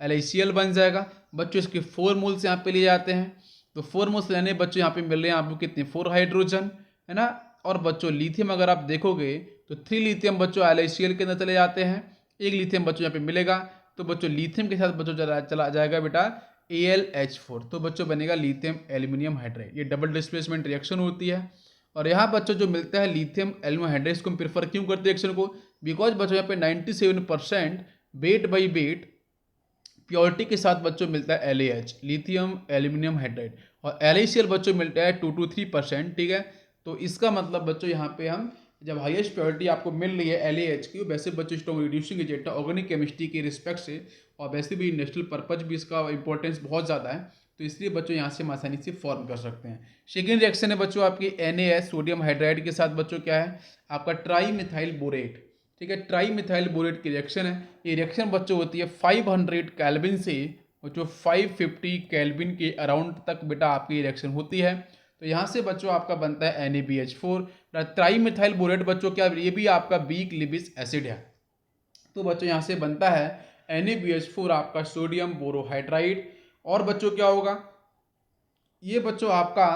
LiCl बन जाएगा। बच्चों इसके 4 मोल्स यहाँ पे ले जाते हैं, तो 4 मोल्स लेने बच्चों यहाँ पे मिल रहे हैं आपको कितने 4 हाइड्रोजन, है ना। और बच्चों लिथियम अगर आप देखोगे तो 3 लिथियम बच्चों LiCl के अंदर चले जाते हैं, एक लिथियम बच्चों यहाँ पे मिलेगा, तो बच्चों लिथियम के साथ बच्चों चला जाएगा बेटा AlH4, तो बच्चों बनेगा लिथियम एल्यूमिनियम हाइड्राइड। ये डबल डिस्प्लेसमेंट रिएक्शन होती है। और यहाँ बच्चों जो मिलता है लिथियम एल्यूमिनियम हाइड्राइड, इसको हम प्रेफर क्यों करते हैं रिएक्शन को, बिकॉज बच्चों यहाँ पे 97% वेट बाई वेट प्योरिटी के साथ बच्चों मिलता है LaH लिथियम एल्यूमिनियम हाइड्राइड, और LiCl बच्चों मिलता है 2 to 3%, ठीक है। तो इसका मतलब बच्चों यहाँ पे हम जब हाईएस्ट प्योरिटी आपको मिल रही है LaH की, वैसे बच्चों स्ट्रॉन्ग रिड्यूसिंग एजेंट है ऑर्गेनिक केमिस्ट्री के रिस्पेक्ट से, और वैसे भी इंडस्ट्रियल पर्पज भी इसका इंपॉर्टेंस बहुत ज़्यादा है, तो इसलिए बच्चों यहाँ से हम आसानी से फॉर्म कर सकते हैं। सेकेंड रिएक्शन है बच्चों आपकी NaS सोडियम हाइड्राइड के साथ बच्चों क्या है आपका ट्राई मिथाइल बोरेट, ठीक है, ट्राई मिथाइल बोरेट की रिएक्शन है। ये रिएक्शन बच्चों होती है 500 केल्विन से बच्चों 550 केल्विन के अराउंड तक बेटा आपकी रिएक्शन होती है। तो यहाँ से बच्चों आपका बनता है NaBH4। ट्राई मिथाइल बोरेट बच्चों क्या, ये भी आपका वीक लिबिस एसिड है, तो बच्चों यहाँ से बनता है NaBH4 आपका सोडियम बोरोहाइड्राइड। और बच्चों क्या होगा, ये बच्चों आपका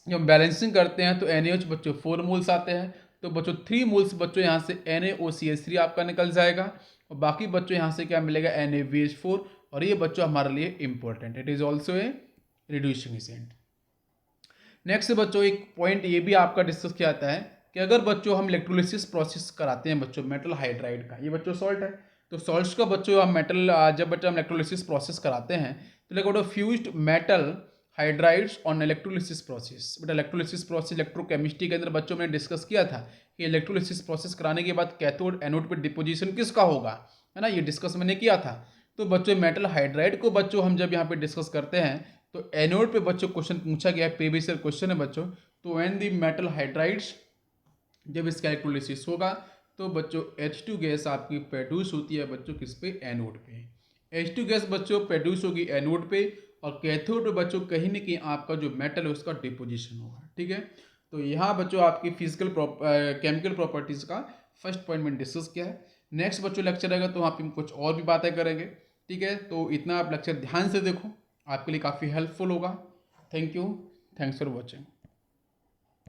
जब हम बैलेंसिंग करते हैं तो NaOH बच्चों 4 मोल्स आते हैं, तो बच्चों 3 मोल्स बच्चों यहाँ से NaOCH3 आपका निकल जाएगा, और बाकी बच्चों यहाँ से क्या मिलेगा NaBH4। और ये बच्चों हमारे लिए important, it is also a reducing agent. Next बच्चों एक पॉइंट ये भी आपका डिस्कस किया जाता है कि अगर बच्चों हम इलेक्ट्रोलिसिस प्रोसेस कराते हैं बच्चों मेटल हाइड्राइड का, ये बच्चों सॉल्ट है, तो सॉल्ट्स का बच्चों हम मेटल जब बच्चों हम इलेक्ट्रोलिसिस प्रोसेस कराते हैं तो like fused metal hydrides on electrolysis process. But electrolysis process electrochemistry के अंदर बच्चों में डिस्कस किया था कि इलेक्ट्रोलिसिस प्रोसेस कराने के बाद कैथोड एनोड पे डिपोजिशन किसका होगा, है ना, ये डिस्कस मैंने किया था। तो बच्चों मेटल हाइड्राइड को बच्चों हम जब यहाँ पे डिस्कस करते हैं तो एनोड पे बच्चों क्वेश्चन पूछा गया है, प्रीवियस ईयर क्वेश्चन है बच्चों। तो व्हेन दी मेटल हाइड्राइड्स जब इसका इलेक्ट्रोलिसिस होगा तो बच्चों H2 गैस आपकी प्रोड्यूस होती है बच्चों किस पे, एनोड पे। H2 गैस बच्चों प्रोड्यूस होगी एनोड पे, और कैथोड पे बच्चों कहीं ना कहीं आपका जो मेटल है उसका डिपोजिशन होगा। ठीक है, तो यहाँ बच्चों आपकी फिजिकल केमिकल प्रॉपर्टीज का फर्स्ट पॉइंट मैंने डिस्कस किया है। नेक्स्ट बच्चों लेक्चर आएगा तो वहाँ पे हम कुछ और भी बातें करेंगे। ठीक है, तो इतना आप लेक्चर ध्यान से देखो, आपके लिए काफ़ी हेल्पफुल होगा। Thank you, thanks for watching.